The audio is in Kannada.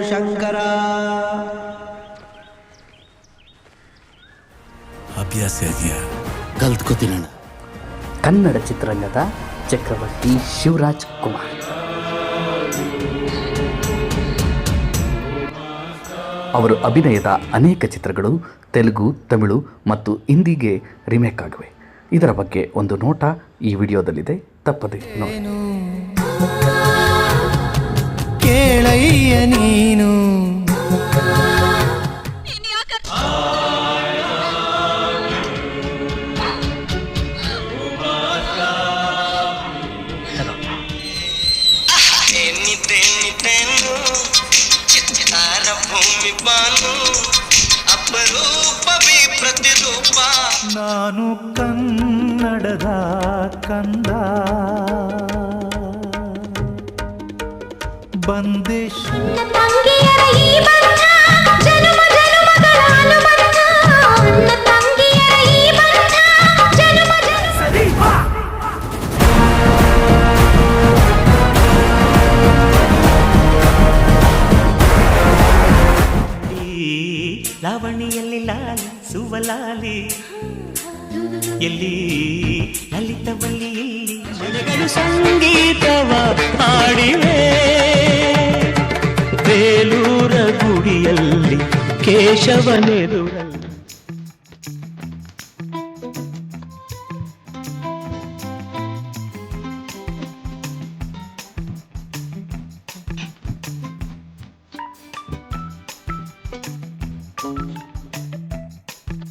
ಶಂಕರ. ಅಭ್ಯಾಸ ಇದೆಯಾ? ಕಲ್ತ್ಕೋತೀನಿ. ಕನ್ನಡ ಚಿತ್ರರಂಗದ ಚಕ್ರವರ್ತಿ ಶಿವರಾಜ್ ಕುಮಾರ್. ಅವರು ಅಭಿನಯದ ಅನೇಕ ಚಿತ್ರಗಳು ತೆಲುಗು, ತಮಿಳು ಮತ್ತು ಹಿಂದಿಗೆ ರಿಮೇಕ್ ಆಗಿವೆ. ಇದರ ಬಗ್ಗೆ ಒಂದು ನೋಟ ಈ ವಿಡಿಯೋದಲ್ಲಿದೆ, ತಪ್ಪದೆ ನೋಡಿ. ಕೇಳಯ್ಯ ನೀನು ಭೂಮಿ ಬಾನು ಅಪರೂಪವೇ ಪ್ರತಿರೂಪ. ನಾನು ಕನ್ನಡದ ಕಂದ ಬಂದೇಶ ಲಾವಣಿಯಲ್ಲಿ ಲಾಲಿ ಸುವಲಾಲಿ ಎಲ್ಲಿ ಲಲಿತವಲ್ಲಿ ಇಲ್ಲಿ ಮನೆಗಳು ಸಂಗೀತವ ಹಾಡಿವೆ. ಬೇಲೂರ ಗುಡಿಯಲ್ಲಿ ಕೇಶವನೆದುರ